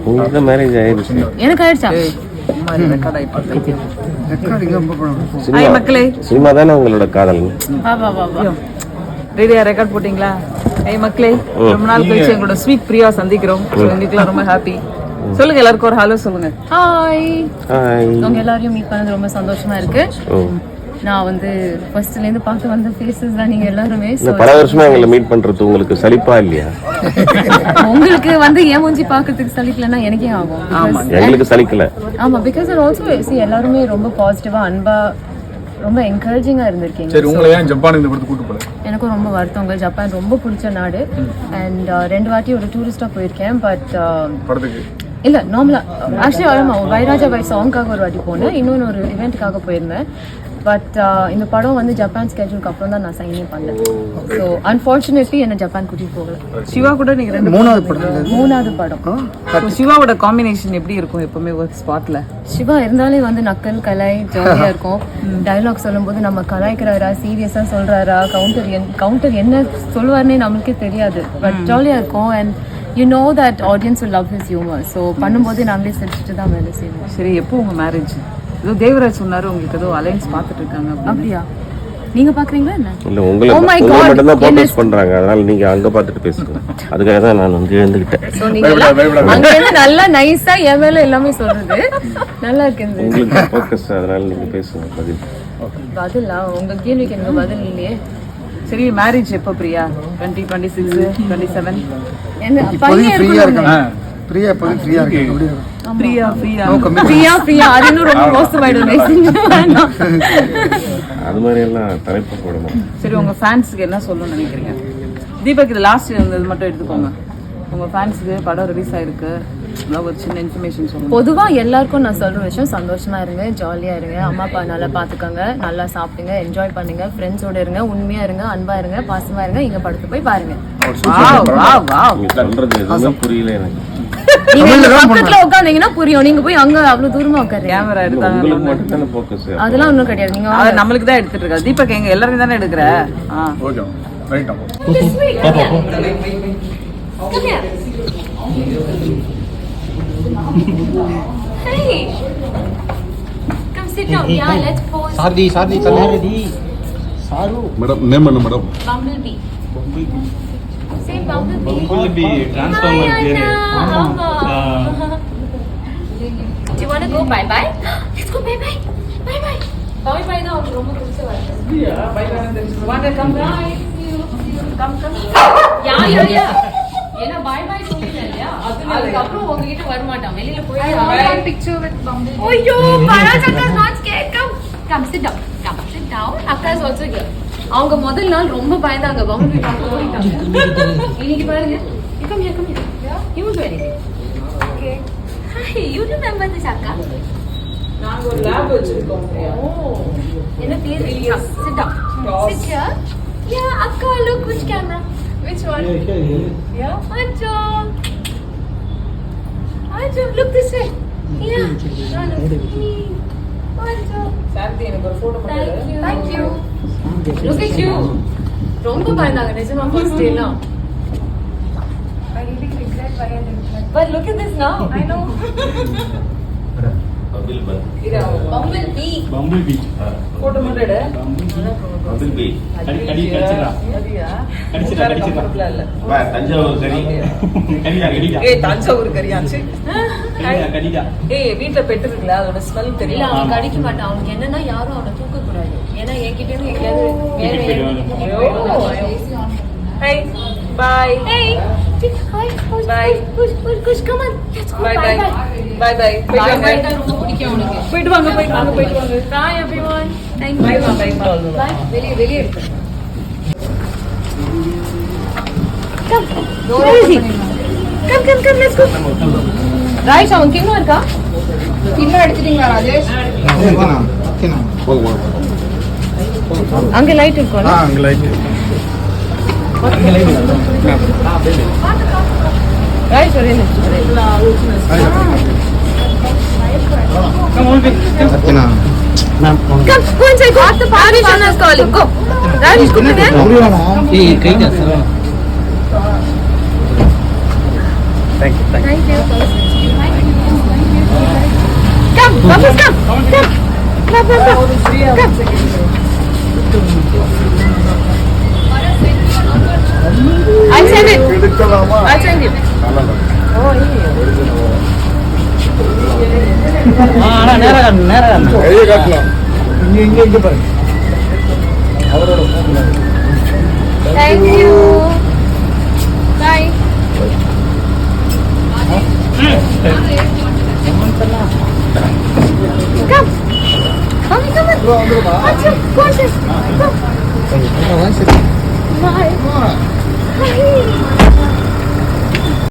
உங்களுக்கு மேரேஜ் ஆயிடுச்சு. எனக்கு ஆயிடுச்சா? சினிமா தானே உங்களோட காதல்? ரேடியா ரெக்கார்ட் போட்டீங்களா? மக்களே, ரொம்ப நாள் கழிச்சு எங்களோட ஸ்வீட் பிரியா சந்திக்கிறோம். எங்களுக்குலாம் ரொம்ப ஹாப்பி. சொல்லுங்க, எல்லாருக்கும் ஒரு ஹலோ சொல்லுங்க. ஹாய். உங்க எல்லாரையும் மீட் பண்ணது ரொம்ப சந்தோஷமா இருக்கு. நான் வந்து ஃபர்ஸ்ட்ல இருந்து பார்த்து வந்த ஃபேஸஸ் தான் நீங்க எல்லாருமே. பல வருஷமா எங்களை மீட் பண்றது உங்களுக்கு சலிப்பா இல்லையா? உங்களுக்கு வந்து ஏன் மூஞ்சி பார்க்கிறதுக்கு சலிக்கலன்னா எனக்கே ஆகும். எங்களுக்கு சலிக்கல. ஆமா, பிகாஸ் ஆல்சோ எல்லாருமே ரொம்ப பாசிட்டிவா அன்பா ரொம்ப என்கரேஜிங்கா இருந்திருக்கீங்க. சரி, உங்களை ஏன் ஜப்பானுக்கு இந்த படத்துக்கு கூட்டி போல? எனக்கும் ரொம்ப வருத்தங்க. ஜப்பான் ரொம்ப பிடிச்ச நாடு. அண்ட் 2 வாட்டி ஒரு டூரிஸ்டா போயிருக்கேன். பட் படத்துக்கு இல்ல, நார்மலா ஆக்சுவலி வைராஜா வை சாங்காக ஒரு வாட்டி போனேன். இன்னொன்று ஒரு இவெண்ட்டுக்காக போயிருந்தேன். பட் இந்த படம் வந்து ஜப்பான் ஸ்கெட்யூலுக்கு அப்புறம் தான் நான் சைனே பண்ணேன். ஸோ அன்ஃபார்ச்சுனேட்லி என்ன ஜப்பான் கூட்டிட்டு போகல. சிவா கூட நீங்க மூணாவது படம். சிவாவோட காம்பினேஷன் எப்படி இருக்கும் எப்பவுமே ஒரு ஸ்பாட்ல? சிவா இருந்தாலே வந்து நக்கல் கலை ஜாலியா இருக்கும். டயலாக் சொல்லும் போது நம்ம கலாய்க்கிறாரா, சீரியஸா சொல்றாரா, கவுண்டர் என்ன சொல்லுவாருன்னே நம்மளுக்கே தெரியாது. பட் ஜாலியா இருக்கும். And you know that audience will love his humor. So பண்ணும்போது நாங்களே சிரிச்சிட்டு தான் வேலை செய்வோம். சரி, எப்போ உங்க மேரேஜ்? ஏதோ தேவராஜ் சொன்னாரு உங்களுக்கு ஏதோ அலைன்ஸ் பார்த்துட்டு இருக்காங்க. அப்படியா? நீங்க பாக்குறீங்களா என்ன? இல்ல, உங்களை மட்டும் தான் ஃபோக்கஸ் பண்றாங்க. அதனால நீங்க அங்க பார்த்துட்டு பேசுங்க. அதுக்காக தான் நான் வந்து எழுந்துக்கிட்டேன். சோ நீங்க அங்க இருந்து நல்லா நைஸா என் மேல எல்லாமே சொல்றது நல்லா இருக்கு. உங்களுக்கு ஃபோக்கஸ், அதனால நீங்க பேசுங்க. பதிலா உங்க கேள்விக்கு எனக்கு பதில் இல்லையே. சரி, மேரேஜ் எப்போ பிரியா? 2026 27 என்ன பையன் ஃப்ரீயா இருக்காங்க? பிரியா எப்போ ஃப்ரீயா இருக்கு? பிரியா அது இன்னும் ரொம்ப மோசமாயிடும். அது மாதிரி எல்லாம் தலைப்பு போடணும். சரி, உங்க ஃபேன்ஸ்க்கு என்ன சொல்லணும்னு நினைக்கிறீங்க? தீபக், இது லாஸ்ட் இருந்தது மட்டும் எடுத்துக்கோங்க. உங்க ஃபேன்ஸ்க்கு படம் ரிலீஸ் ஆயிருக்கு, ஒரு சின்ன இன்ஃபர்மேஷன் சொல்லுங்க. பொதுவா எல்லாருக்கும் நான் சொல்ற விஷயம், சந்தோஷமா இருங்க, ஜாலியா இருங்க, அம்மா அப்பா நல்லா பாத்துக்கோங்க, நல்லா சாப்பிடுங்க, என்ஜாய் பண்ணுங்க, ஃப்ரெண்ட்ஸோட இருங்க, உண்மையா இருங்க, அன்பா இருங்க, பாசமா இருங்க. இங்க படத்துக்கு போய் பாருங்க. புரியல எனக்கு. நீங்க பக்கத்துல உட்கார்ந்தீங்கன்னா புரியும். நீங்க போய் அங்க அவ்வளவு தூரமா உட்காருங்க. கேமரா எடுத்தாங்க அதெல்லாம் ஒண்ணும் கிடையாது. நீங்க நம்மளுக்கு தான் எடுத்துட்டு இருக்கா. தீபக் எங்க எல்லாரும் தானே எடுக்கிற. Okay, right. Come here. Hey. Come sit down. Yeah, let's pose. Sardi, Kalharadi. Saru. Madam, name and madam. Bumblebee. Say Bumblebee. Bumblebee, transformer player. Do you want to go bye-bye? Let's go bye-bye. Bye-bye. Bye-bye now. ரொம்ப பிடிச்ச வார்த்தை. Yeah, bye-bye. வாங்க, come bye. Come. Yeah. ஏன்னா பாய் பாய் சொல்லிட்டேன்ல, அதுக்கு அப்புறம் உங்ககிட்ட வர மாட்டான். வெளியில போய் I want picture with Bumblebee. ஐயோ, பராஜ் அக்கா is not scared. Come sit down. அக்கா is also here. அவங்க முதல் நாள் ரொம்ப பயந்தாங்க. Bumblebee பார்த்து ஓடிட்டாங்க. இன்னைக்கு பாருங்க. Come here. Yeah. You was very good. Okay. Hi, you remember this அக்கா? நாங்க ஒரு லேப் வச்சிருக்கோம். என்ன பேர்? Sit down. Sit here. Yeah, அக்கா, look which camera? Which one? Yeah. Anjo, look this way. Yeah. Anjo. சாந்தி, எனக்கு ஒரு போட்டோ போடு. Thank you. Look at you. ரொம்ப பயந்தாங்க நிஜமா first day லாம். I really regret why I didn't like. But look at this now. I know. Bumblebee. Photo மட்டும் எடு. Bumblebee. கடி கடிச்சடா. கடிச்சடா. வா, தஞ்சாவூர் கறி. கடிடா. ஏய், தஞ்சாவூர் கறியாச்சு. கடிடா. ஏய், வீட்ல பெட் இருக்குல, அதோட ஸ்மெல் இல்ல, தெரியல. அவன் கடிக்க மாட்டான். அவனுக்கு என்னன்னா யாரும் அவனை தூக்க கூடாது. ஏன்னா என்கிட்ட இருந்து எங்கயாவது Hey, bye. Hey, hi. Bye. Push, come on. Let's go. Bye. Bye. ரொம்ப பிடிக்கும் அவனுக்கு. போயிட்டு வாங்க. Bye everyone. Thank you. Bye. வெளியே இருக்கு. Come. Where is he? Come. Let's go. ராய்ஷா, உனக்கு இன்னும் இருக்கா? இன்னும் எடுத்துட்டீங்களா ராஜேஷ்? போங்க. அங்க லைட் இருக்கும்ல? அங்க லைட். ராய்ஷா, ரெண்டு. Come on, Athena. Come, go inside. Go. The party is calling. Go. Rajesh, come here. Hey, kaida sir. Thank you. Thank you. Bubbles, come. Come. Come, come, come. Come. I'll send it. I'll send it. ஆனா நேரம் கையை காட்டலாம் இங்க பாருங்க Thank you. Bye. Come. Mommy, come on. Achha, go on, sis. Come. Bye. Bye.